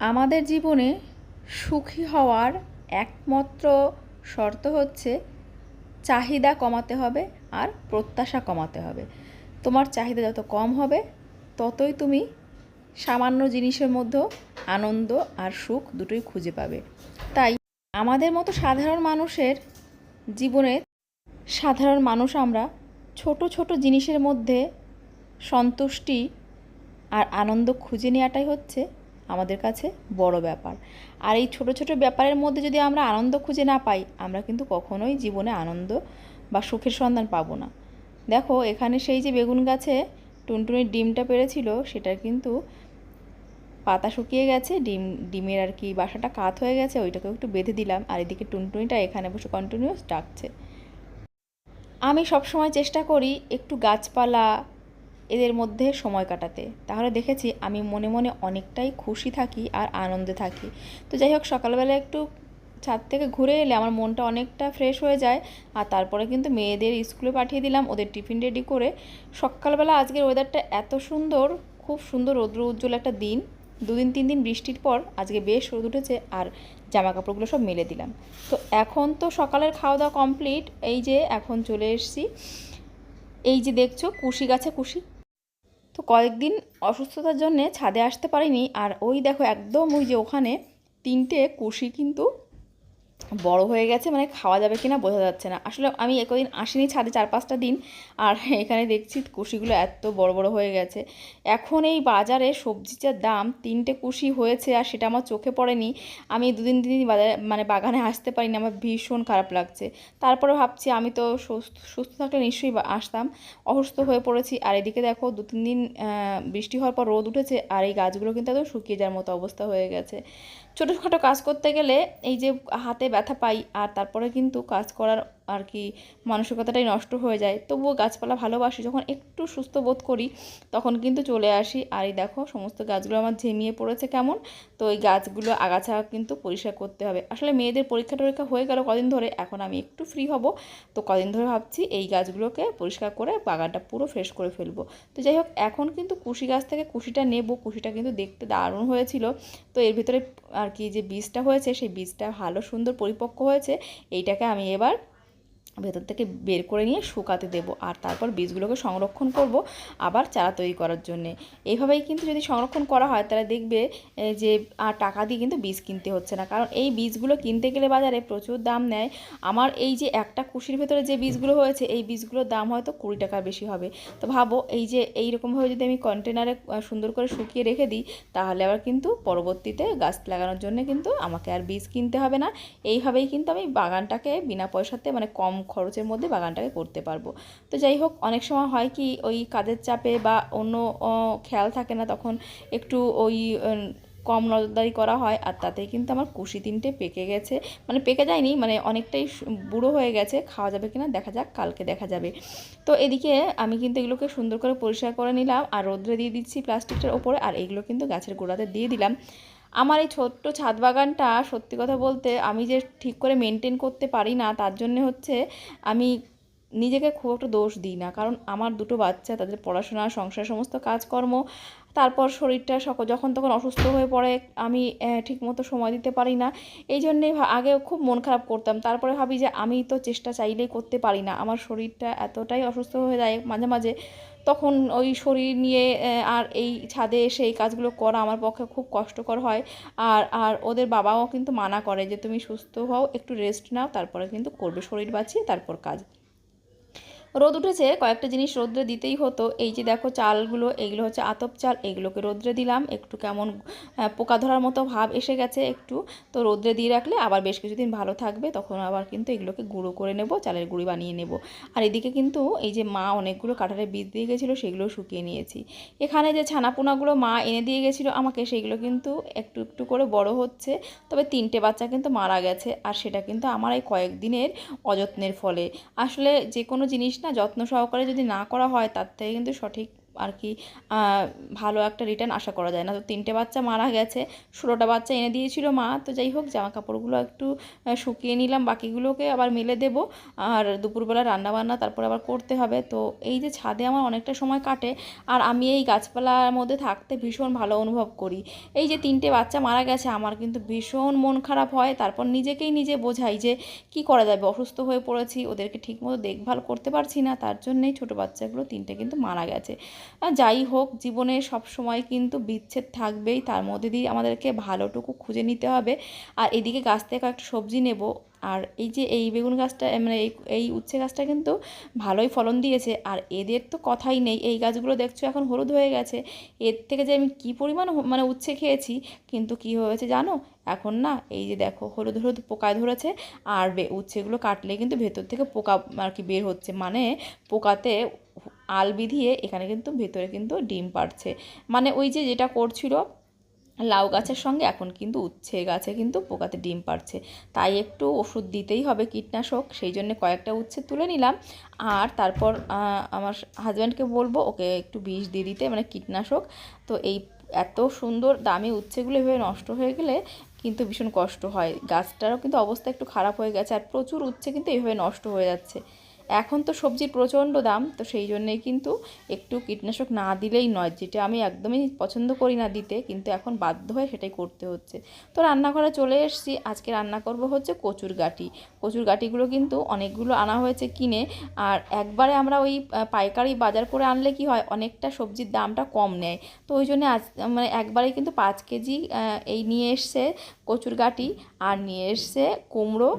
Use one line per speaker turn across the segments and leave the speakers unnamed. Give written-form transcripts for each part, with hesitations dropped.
আমাদের জীবনে সুখী হওয়ার একমাত্র শর্ত হচ্ছে চাহিদা কমাতে হবে আর প্রত্যাশা কমাতে হবে। তোমার চাহিদা যত কম হবে ততই তুমি সামান্য জিনিসের মধ্যেও আনন্দ আর সুখ দুটোই খুঁজে পাবে। তাই আমাদের মতো সাধারণ মানুষের জীবনে সাধারণ মানুষ আমরা ছোট ছোট জিনিসের মধ্যে সন্তুষ্টি আর আনন্দ খুঁজে নেওয়াটাই হচ্ছে আমাদের কাছে বড় ব্যাপার। আর এই ছোট ছোট ব্যাপারের মধ্যে যদি আমরা আনন্দ খুঁজে না পাই, আমরা কিন্তু কখনোই জীবনে আনন্দ বা সুখের সন্ধান পাবো না। দেখো এখানে সেই যে বেগুন গাছে টুনটুনির ডিমটা পেড়েছিল, সেটার কিন্তু পাতা শুকিয়ে গেছে, ডিমের আর কি বাসাটা কাত হয়ে গেছে, ওইটাকেও একটু বেঁধে দিলাম। আর এদিকে টুনটুনিটা এখানে বসে কন্টিনিউয়াস ডাকছে। আমি সবসময় চেষ্টা করি একটু গাছপালা এদের মধ্যে সময় কাটাতে, তাহলে দেখেছি আমি মনে মনে অনেকটাই খুশি থাকি আর আনন্দে থাকি। তো যাই হোক, সকালবেলা একটু ছাদ থেকে ঘুরে এলে আমার মনটা অনেকটা ফ্রেশ হয়ে যায়। আর তারপরে কিন্তু মেয়েদের স্কুলে পাঠিয়ে দিলাম, ওদের টিফিন রেডি করে। সকালবেলা আজকের ওয়েদারটা এত সুন্দর, খুব সুন্দর রৌদ্র উজ্জ্বল একটা দিন। 2-3 দিন বৃষ্টির পর আজকে বেশ রোদ উঠেছে, আর জামা কাপড়গুলো সব মেলে দিলাম। তো এখন তো সকালের খাওয়া দাওয়া কমপ্লিট, এই যে এখন চলে এসেছি, এই যে দেখছো কুশি গাছে কুশি। তো কয়েকদিন অসুস্থতার জন্যে ছাদে আসতে পারিনি। আর ওই দেখো একদম ওই যে ওখানে 3টে কুশি কিন্তু বড় হয়ে গেছে, মানে খাওয়া যাবে কিনা বোঝা যাচ্ছে না। আসলে আমি একদিন আসিনি ছাদে 4-5টা দিন, আর এখানে দেখছি কুশিগুলো এত বড় বড় হয়ে গেছে। এখন এই বাজারে সবজির যা দাম, 3টে কুশি হয়েছে আর সেটা আমার চোখে পড়েনি। আমি 2 দিন বাজারে মানে বাগানে আসতে পারিনি, আমার ভীষণ খারাপ লাগছে। তারপরে ভাবছি আমি তো সুস্থ থাকলে নিশ্চয়ই আসতাম, অসুস্থ হয়ে পড়েছি। আর এদিকে দেখো 2-3 দিন বৃষ্টি হওয়ার পর রোদ উঠেছে, আর এই গাছগুলো কিন্তু একদম শুকিয়ে যাওয়ার মতো অবস্থা হয়ে গেছে। ছোটোখাটো কাজ করতে গেলে এই যে হাতে ব্যথা পাই, আর তারপরে কিন্তু কাজ করার আর কি মানসিকতাটাই নষ্ট হয়ে যায়। তবুও গাছপালা ভালোবাসি, যখন একটু সুস্থ বোধ করি তখন কিন্তু চলে আসি। আর এই দেখো সমস্ত গাছগুলো আমার ঝিমিয়ে পড়েছে কেমন। তো এই গাছগুলো আগাছা কিন্তু পরিষ্কার করতে হবে। আসলে মেয়েদের পরীক্ষা টরীক্ষা হয়ে গেল কদিন ধরে, এখন আমি একটু ফ্রি হব। তো কদিন ধরে ভাবছি এই গাছগুলোকে পরিষ্কার করে বাগানটা পুরো ফ্রেশ করে ফেলবো। তো যাই হোক, এখন কিন্তু কুশি গাছ থেকে কুশিটা নেব। কুশিটা কিন্তু দেখতে দারুণ হয়েছিল। তো এর ভিতরে আর কি যে বীজটা হয়েছে, সেই বীজটা ভালো সুন্দর পরিপক্ক হয়েছে। এইটাকে আমি এবার ভেতর থেকে বের করে নিয়ে শুকাতে দেবো, আর তারপর বীজগুলোকে সংরক্ষণ করব আবার চারা তৈরি করার জন্যে। এইভাবেই কিন্তু যদি সংরক্ষণ করা হয় তাহলে দেখবে যে আর টাকা দিয়ে কিন্তু বীজ কিনতে হচ্ছে না, কারণ এই বীজগুলো কিনতে গেলে বাজারে প্রচুর দাম নেয়। আমার এই যে একটা কুশির ভেতরে যে বীজগুলো হয়েছে, এই বীজগুলোর দাম হয়তো 20 টাকার বেশি হবে। তো ভাবো এই যে এইরকমভাবে যদি আমি কন্টেনারে সুন্দর করে শুকিয়ে রেখে দিই, তাহলে আবার কিন্তু পরবর্তীতে গাছ লাগানোর জন্য কিন্তু আমাকে আর বীজ কিনতে হবে না। এইভাবেই কিন্তু আমি বাগানটাকে বিনা পয়সাতে মানে কম খরচের মধ্যে বাগানটাকে করতে পারবো। তো যাই হোক, অনেক সময় হয় কি ওই কাজের চাপে বা অন্য খেয়াল থাকে না, তখন একটু ওই কম নজরদারি করা হয়, আর তাতেই কিন্তু আমার কুশি 3টে পেকে গেছে। মানে পেকে যায়নি, মানে অনেকটাই বুড়ো হয়ে গেছে। খাওয়া যাবে কিনা দেখা যাক, কালকে দেখা যাবে। তো এদিকে আমি কিন্তু এগুলোকে সুন্দর করে পরিষ্কার করে নিলাম আর রোদ্রে দিয়ে দিচ্ছি প্লাস্টিকটার ওপরে, আর এগুলো কিন্তু গাছের গোড়াতে দিয়ে দিলাম। আমার এই ছোট্ট ছাদ বাগানটা সত্যি কথা বলতে আমি যে ঠিক করে মেনটেন করতে পারি না, তার জন্যে হচ্ছে আমি নিজেকে খুব একটা দোষ দিই না, কারণ আমার 2টো বাচ্চা, তাদের পড়াশোনা, সংসার, সমস্ত কাজকর্ম, তারপর শরীরটা যখন তখন অসুস্থ হয়ে পড়ে, আমি ঠিকমতো সময় দিতে পারি না। এই জন্যেই আগে খুব মন খারাপ করতাম, তারপরে ভাবি যে আমি তো চেষ্টা চাইলেই করতে পারি না, আমার শরীরটা এতটাই অসুস্থ হয়ে যায় মাঝে মাঝে, তখন ওই শরীর নিয়ে আর এই ছাদে এসে এই কাজগুলো করা আমার পক্ষে খুব কষ্টকর হয়। আর আর ওদের বাবাও কিন্তু মানা করে যে তুমি সুস্থ হও, একটু রেস্ট নাও, তারপরে কিন্তু করবে, শরীর বাঁচিয়ে তারপর কাজ। রোদ উঠেছে, কয়েকটা জিনিস রোদ্রে দিতেই হতো। এই যে দেখো চালগুলো, এগুলো হচ্ছে আতপ চাল, এগুলোকে রোদ্রে দিলাম। একটু কেমন পোকা ধরার মতো ভাব এসে গেছে একটু, তো রোদ্রে দিয়ে রাখলে আবার বেশ কিছুদিন ভালো থাকবে, তখন আবার কিন্তু এগুলোকে গুঁড়ো করে নেব, চালের গুঁড়ি বানিয়ে নেব। আর এদিকে কিন্তু এই যে মা অনেকগুলো কাঁঠালের বীজ দিয়ে গেছিলো, সেগুলো শুকিয়ে নিয়েছি। এখানে যে ছানাপোনাগুলো মা এনে দিয়ে গেছিলো আমাকে, সেগুলো কিন্তু একটু একটু করে বড় হচ্ছে, তবে 3টে বাচ্চা কিন্তু মারা গেছে, আর সেটা কিন্তু আমার এই কয়েকদিনের অযত্নের ফলে। আসলে যে কোনো জিনিস না যত্ন সহকারে যদি না করা হয়, তার থেকে কিন্তু সঠিক আর কি ভালো একটা রিটার্ন আশা করা যায় না। তো 3টে বাচ্চা মারা গেছে, 16টা বাচ্চা এনে দিয়েছিল মা। তো যাই হোক, জামা কাপড়গুলো একটু শুকিয়ে নিলাম, বাকিগুলোকে আবার মেলে দেব। আর দুপুরবেলা রান্নাবান্না তারপর আবার করতে হবে। তো এই যে ছাদে আমার অনেকটা সময় কাটে, আর আমি এই গাছপালার মধ্যে থাকতে ভীষণ ভালো অনুভব করি। এই যে 3টে বাচ্চা মারা গেছে, আমার কিন্তু ভীষণ মন খারাপ হয়। তারপর নিজেকেই নিজে বোঝাই যে কি করা যাবে, অসুস্থ হয়ে পড়েছি, ওদেরকে ঠিকমতো দেখভাল করতে পারছি না, তার জন্যই ছোটো বাচ্চাগুলো 3টে কিন্তু মারা গেছে। যাই হোক, জীবনে সব সময় কিন্তু বিচ্ছেদ থাকবেই, তার মধ্যে দিয়ে আমাদেরকে ভালোটুকু খুঁজে নিতে হবে। আর এদিকে গাছ থেকে একটা সবজি নেব। আর এই যে এই বেগুন গাছটা, মানে এই উচ্ছে গাছটা কিন্তু ভালোই ফলন দিয়েছে। আর এদের তো কথাই নেই, এই গাছগুলো দেখছো এখন হলুদ হয়ে গেছে। এর থেকে যে আমি কী পরিমাণ মানে উচ্ছে খেয়েছি, কিন্তু কি হয়েছে জানো, এখন না এই যে দেখো হলুদ হলুদ পোকায় ধরেছে। আর উচ্ছেগুলো কাটলে কিন্তু ভেতর থেকে পোকা আর কি বের হচ্ছে, মানে পোকাতে আল বিধিয়ে এখানে কিন্তু ভেতরে কিন্তু ডিম পাড়ছে। মানে ওই যে যেটা করছিল লাউ গাছের সঙ্গে, এখন কিন্তু উচ্ছে গাছে কিন্তু পোকাতে ডিম পাড়ছে। তাই একটু ওষুধ দিতেই হবে, কীটনাশক। সেই জন্য কয়েকটা উচ্ছে তুলে নিলাম। আর তারপর আমার হাজব্যান্ডকে বলবো ওকে একটু বিষ দিয়ে দিতে, মানে কীটনাশক। তো এই এত সুন্দর দামি উচ্ছেগুলো এভাবে নষ্ট হয়ে গেলে কিন্তু ভীষণ কষ্ট হয়। গাছটারও কিন্তু অবস্থা একটু খারাপ হয়ে গেছে, আর প্রচুর উচ্ছে কিন্তু এইভাবে নষ্ট হয়ে যাচ্ছে। এখন তো সবজির প্রচণ্ড দাম, তো সেই জন্যেই কিন্তু একটু কীটনাশক না দিলেই নয়, যেটা আমি একদমই পছন্দ করি না দিতে, কিন্তু এখন বাধ্য হয়ে সেটাই করতে হচ্ছে। তো রান্নাঘরে চলে এসেছি। আজকে রান্না করব হচ্ছে কচুর গাঁটি। কচুর গাঁটিগুলো কিন্তু অনেকগুলো আনা হয়েছে কিনে। আর একবারে আমরা ওই পাইকারি বাজার করে আনলে কি হয়, অনেকটা সবজির দামটা কম নেয়। তো ওই জন্য আজ মানে একবারেই কিন্তু 5 কেজি এই নিয়ে এসছে কচুর গাঁটি। আর নিয়ে এসছে কুমড়ো,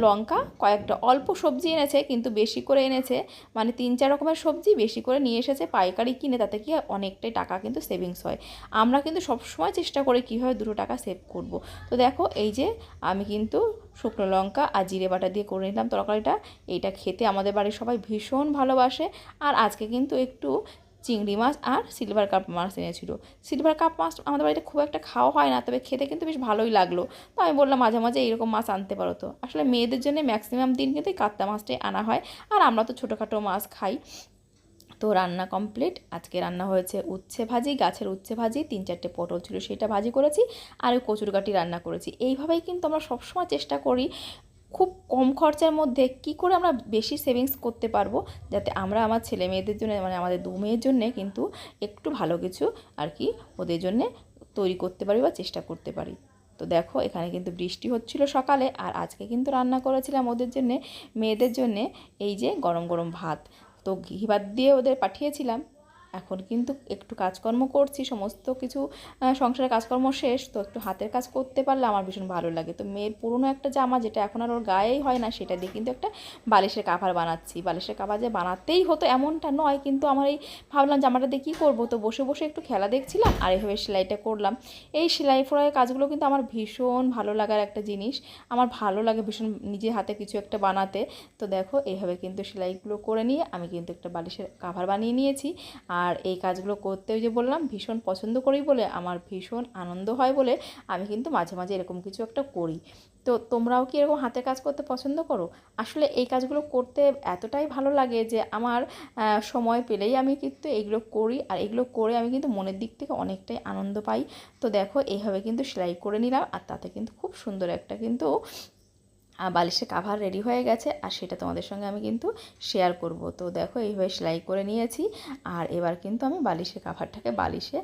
লঙ্কা, কয়েকটা অল্প সবজি এনেছে, কিন্তু বেশি করে এনেছে, মানে 3-4 রকমের সবজি বেশি করে নিয়ে এসেছে পাইকারি কিনে। তাতে কি অনেকটাই টাকা কিন্তু সেভিংস হয়। আমরা কিন্তু সবসময় চেষ্টা করি কীভাবে 2 টাকা সেভ করব। তো দেখো এই যে আমি কিন্তু শুকনো লঙ্কা আর জিরে বাটা দিয়ে করে নিলাম তরকারিটা। এইটা খেতে আমাদের বাড়ির সবাই ভীষণ ভালোবাসে। আর আজকে কিন্তু একটু চিংড়ি মাছ আর সিলভার কাপ মাছ এনেছিল। সিলভার কাপ মাছ আমাদের বাড়িতে খুব একটা খাওয়া হয় না, তবে খেতে কিন্তু বেশ ভালোই লাগলো। তো আমি বললাম মাঝে মাঝে এইরকম মাছ আনতে পারো। তো আসলে মেয়েদের জন্য ম্যাক্সিমাম দিন কিন্তু এই কাতলা মাছটাই আনা হয়, আর আমরা তো ছোটোখাটো মাছ খাই। তো রান্না কমপ্লিট। আজকে রান্না হয়েছে উচ্ছে ভাজি, গাছের উচ্ছে ভাজি, 3-4টে পটল ছিল সেটা ভাজি করেছি, আর ওই কচুর গাঁটি রান্না করেছি। এইভাবেই কিন্তু আমরা সবসময় চেষ্টা করি খুব কম খরচার মধ্যে কি করে আমরা বেশি সেভিংস করতে পারবো, যাতে আমরা আমার ছেলে মেয়েদের জন্য, মানে আমাদের 2 মেয়ের জন্যে কিন্তু একটু ভালো কিছু আর কি ওদের জন্যে তৈরি করতে পারি বা চেষ্টা করতে পারি। তো দেখো এখানে কিন্তু বৃষ্টি হচ্ছিল সকালে, আর আজকে কিন্তু রান্না করেছিলাম ওদের জন্যে, মেয়েদের জন্যে এই যে গরম গরম ভাত। তো ঘি ভাত দিয়ে ওদের পাঠিয়েছিলাম। এখন কিন্তু একটু কাজকর্ম করছি, সমস্ত কিছু সংসারের কাজকর্ম শেষ। তো একটু হাতের কাজ করতে পারলে আমার ভীষণ ভালো লাগে। তো মেয়ের পুরনো একটা জামা, যেটা এখন আর ওর গায়েই হয় না, সেটা দিয়ে কিন্তু একটা বালিশের কাভার বানাচ্ছি। বালিশের কাভার যে বানাতেই হতো এমনটা নয়, কিন্তু আমার এই ভাবলাম জামাটা দিয়ে কী করবো, তো বসে বসে একটু খেলা দেখছিলাম আর এভাবে সেলাইটা করলাম। এই সেলাই ফোড়াইয়ের কাজগুলো কিন্তু আমার ভীষণ ভালো লাগার একটা জিনিস। আমার ভালো লাগে ভীষণ নিজে হাতে কিছু একটা বানাতে। তো দেখো এইভাবে কিন্তু সেলাইগুলো করে নিয়ে আমি কিন্তু একটা বালিশের কাভার বানিয়ে নিয়েছি। আর এই কাজগুলো করতে, ওই যে বললাম ভীষণ পছন্দ করি বলে, আমার ভীষণ আনন্দ হয় বলে আমি কিন্তু মাঝে মাঝে এরকম কিছু একটা করি। তো তোমরাও কি এরকম হাতের কাজ করতে পছন্দ করো? আসলে এই কাজগুলো করতে এতটাই ভালো লাগে যে আমার সময় পেলেই আমি কিন্তু এইগুলো করি, আর এগুলো করে আমি কিন্তু মনের দিক থেকে অনেকটাই আনন্দ পাই। তো দেখো এইভাবে কিন্তু সেলাই করে নিলাম, আর তাতে কিন্তু খুব সুন্দর একটা কিন্তু বালিশের কাভার রেডি হয়ে গেছে, আর সেটা তোমাদের সঙ্গে আমি কিন্তু শেয়ার করব। তো দেখো এইভাবে সেলাই করে নিয়েছি, আর এবার কিন্তু আমি বালিশের কাভারটাকে বালিশে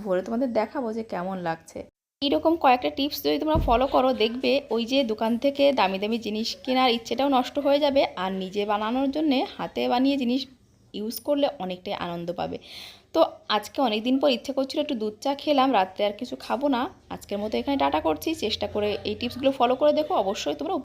ভরে তোমাদের দেখাবো যে কেমন লাগছে। এইরকম কয়েকটা টিপস যদি তোমরা ফলো করো, দেখবে ওই যে দোকান থেকে দামি দামি জিনিস কেনার ইচ্ছেটাও নষ্ট হয়ে যাবে, আর নিজে বানানোর জন্যে হাতে বানিয়ে জিনিস ইউজ করলে অনেকটাই আনন্দ পাবে। তো আজকে অনেক দিন পর ইচ্ছে করছিল একটু দুধ চা খেলাম, রাত্রে আর কিছু খাবো না। আজকের মতো এখানে টাটা করছি। চেষ্টা করে এই টিপসগুলো ফলো করে দেখো, অবশ্যই তোমরা